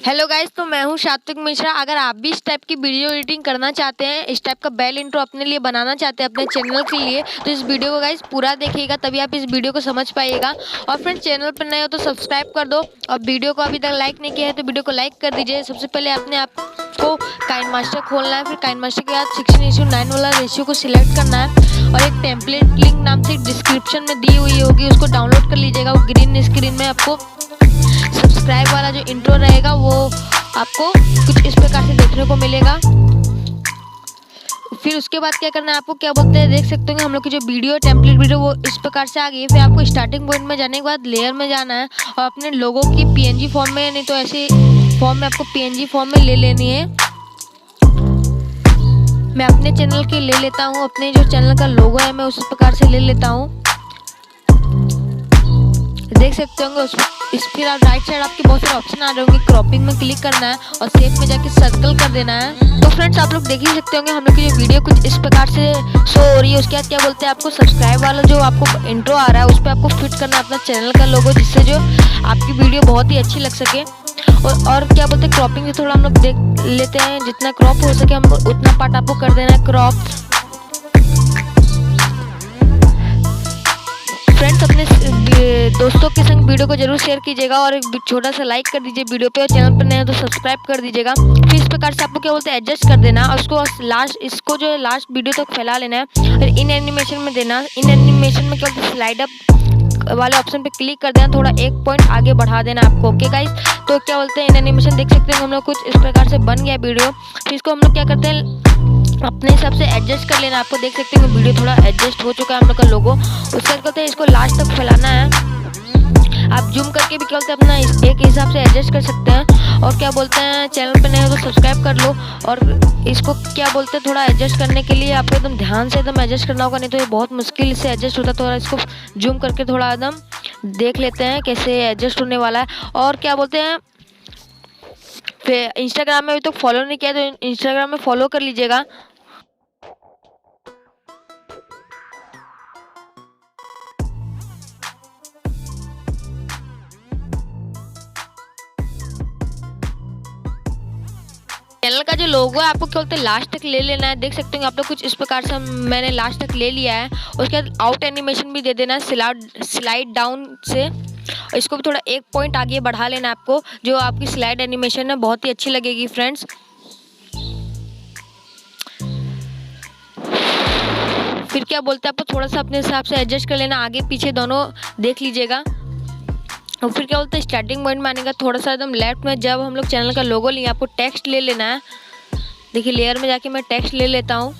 Hello guys, तो मैं हूं सात्विक मिश्रा। अगर आप भी इस टाइप की वीडियो एडिटिंग करना चाहते हैं, इस टाइप का बेल इंट्रो अपने लिए बनाना चाहते हैं अपने चैनल के लिए, तो इस वीडियो को गाइस पूरा देखिएगा, तभी आप इस वीडियो को समझ पाइएगा। और फ्रेंड्स, चैनल पर नए हो तो सब्सक्राइब कर दो, और वीडियो को अभी तक लाइक नहीं किया है तो वीडियो को लाइक कर दीजिए। सबसे पहले अपने आपको काइनमास्टर खोलना है, फिर काइनमास्टर के बाद 16:9 वाला रेशियो को सिलेक्ट करना है, और एक टेम्पलेट लिंक नाम से डिस्क्रिप्शन में दी हुई होगी, उसको डाउनलोड कर लीजिएगा। वो ग्रीन स्क्रीन में आपको सब्सक्राइब वाला जो इंट्रो रहेगा वो आपको कुछ इस प्रकार से देखने को मिलेगा। फिर उसके बाद क्या करना है, आपको क्या बोलते हैं, देख सकते हो हम लोग की जो वीडियो टेम्पलेट वीडियो वो इस प्रकार से आ गई है। फिर आपको स्टार्टिंग पॉइंट में जाने के बाद लेयर में जाना है, और अपने लोगों की पीएनजी फॉर्म में, नहीं तो ऐसे फॉर्म में आपको पीएनजी फॉर्म में ले लेनी है। मैं अपने चैनल की ले लेता हूँ, अपने जो चैनल का लोगो है मैं उस प्रकार से ले लेता हूँ। देख सकते होंगे इस फिर आप राइट साइड आपके बहुत सारे ऑप्शन आ रहे होंगे। क्रॉपिंग में क्लिक करना है और शेप में जाके सर्कल कर देना है। तो फ्रेंड्स, आप लोग देख ही सकते होंगे हम लोग की जो वीडियो कुछ इस प्रकार से शो हो रही है। उसके बाद क्या बोलते हैं, आपको सब्सक्राइब वाला जो आपको इंट्रो आ रहा है उस पर आपको फिट करना है अपना चैनल का लोगो, जिससे जो आपकी वीडियो बहुत ही अच्छी लग सके। और क्या बोलते हैं, क्रॉपिंग से थोड़ा हम लोग देख लेते हैं, जितना क्रॉप हो सके हम उतना पार्ट आपको कर देना है क्रॉप। फ्रेंड्स, अपने दोस्तों के संग वीडियो को जरूर शेयर कीजिएगा, और एक छोटा सा लाइक कर दीजिए वीडियो पे, और चैनल पर नए हो तो सब्सक्राइब कर दीजिएगा। फिर इस प्रकार से आपको क्या बोलते हैं, एडजस्ट कर देना, और उसको इसको जो है लास्ट वीडियो तक फैला लेना है। फिर इन एनिमेशन में देना, इन एनिमेशन में क्या बोलते हैं, स्लाइड अप वाले ऑप्शन पे क्लिक कर देना, थोड़ा एक पॉइंट आगे बढ़ा देना आपको। ओके गाइस, तो क्या बोलते हैं, इन एनिमेशन देख सकते हैं हम लोग कुछ इस प्रकार से बन गया वीडियो। फिर इसको हम लोग क्या करते हैं, अपने हिसाब से एडजस्ट कर लेना। आपको देख सकते हैं वीडियो थोड़ा एडजस्ट हो चुका है हम लोग का लोगो। उसके बाद है इसको लास्ट तक फैलाना है। आप जूम करके भी क्या बोलते हैं अपना एक हिसाब से एडजस्ट कर सकते हैं। और क्या बोलते हैं, चैनल पे नए हो तो सब्सक्राइब कर लो। और इसको क्या बोलते हैं, थोड़ा एडजस्ट करने के लिए आपको एकदम ध्यान से एकदम एडजस्ट करना होगा, नहीं तो ये बहुत मुश्किल से एडजस्ट होता है। थोड़ा इसको जूम करके थोड़ा एकदम देख लेते हैं कैसे एडजस्ट होने वाला है। और क्या बोलते हैं, फिर इंस्टाग्राम में अभी तो फॉलो नहीं किया, तो इंस्टाग्राम में फॉलो कर लीजिएगा। चैनल का जो लोगो है आपको क्या बोलते हैं, लास्ट तक ले लेना है। देख सकते हैं आप लोग कुछ इस प्रकार से मैंने लास्ट तक ले लिया है। उसके बाद आउट एनिमेशन भी दे देना है स्लाइड डाउन से, और इसको भी थोड़ा एक पॉइंट आगे बढ़ा लेना है आपको। जो आपकी स्लाइड एनिमेशन है बहुत ही अच्छी लगेगी फ्रेंड्स। फिर क्या बोलते हैं, आपको थोड़ा सा अपने हिसाब से एडजस्ट कर लेना, आगे पीछे दोनों देख लीजिएगा। और फिर क्या बोलते हैं, स्टार्टिंग पॉइंट में आने का थोड़ा सा एकदम लेफ्ट में जब हम लोग चैनल का लोगो लिए, आपको टेक्स्ट ले लेना है। देखिए लेयर में जाके मैं टेक्स्ट ले लेता हूँ।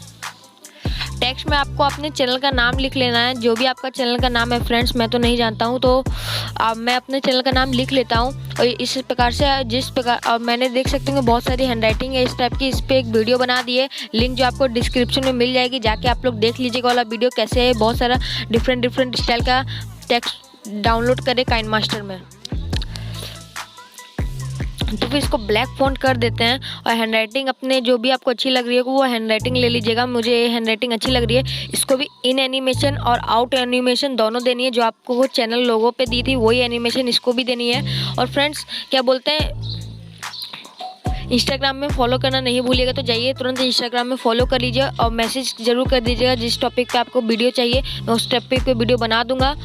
टेक्स्ट में आपको अपने चैनल का नाम लिख लेना है, जो भी आपका चैनल का नाम है फ्रेंड्स, मैं तो नहीं जानता हूँ, तो मैं अपने चैनल का नाम लिख लेता हूँ। और इस प्रकार से जिस प्रकार मैंने देख सकते हैं बहुत सारी हैंडराइटिंग है इस टाइप की, इस पर एक वीडियो बना दी है, लिंक जो आपको डिस्क्रिप्शन में मिल जाएगी, जाके आप लोग देख लीजिएगा वाला वीडियो कैसे है। बहुत सारा डिफरेंट स्टाइल का टेक्स्ट डाउनलोड करें काइनमास्टर में। तो फिर इसको ब्लैक फॉन्ट कर देते हैं, और हैंडराइटिंग अपने जो भी आपको अच्छी लग रही है वो हैंडराइटिंग ले लीजिएगा। मुझे ये हैंडराइटिंग अच्छी लग रही है। इसको भी इन एनिमेशन और आउट एनिमेशन दोनों देनी है। जो आपको वो चैनल लोगो पे दी थी वही एनिमेशन इसको भी देनी है। और फ्रेंड्स, क्या बोलते हैं, इंस्टाग्राम में फॉलो करना नहीं भूलिएगा, तो जाइए तुरंत इंस्टाग्राम में फॉलो कर लीजिए, और मैसेज जरूर कर दीजिएगा जिस टॉपिक पे आपको वीडियो चाहिए, मैं उस टॉपिक पे वीडियो बना दूंगा।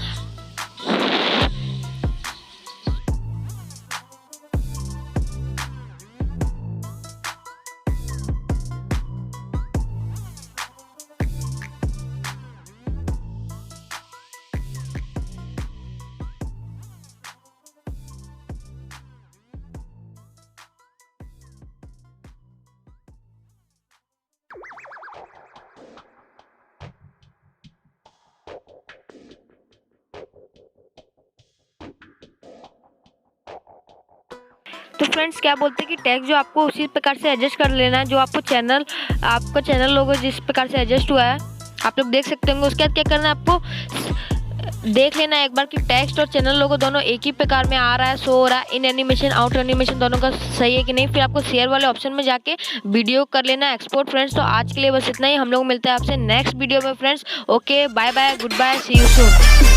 तो फ्रेंड्स, क्या बोलते हैं कि टैग जो आपको उसी प्रकार से एडजस्ट कर लेना है, जो आपका चैनल लोगो जिस प्रकार से एडजस्ट हुआ है आप लोग देख सकते होंगे। उसके बाद क्या करना है, आपको देख लेना है एक बार कि टेक्स्ट और चैनल लोगो दोनों एक ही प्रकार में आ रहा है, शो हो रहा है, इन एनिमेशन आउट एनिमेशन दोनों का सही है कि नहीं। फिर आपको शेयर वाले ऑप्शन में जाके वीडियो कर लेना है एक्सपोर्ट फ्रेंड्स। तो आज के लिए बस इतना ही, हम लोग मिलते हैं आपसे नेक्स्ट वीडियो में friends. Okay, bye bye, goodbye, see you soon.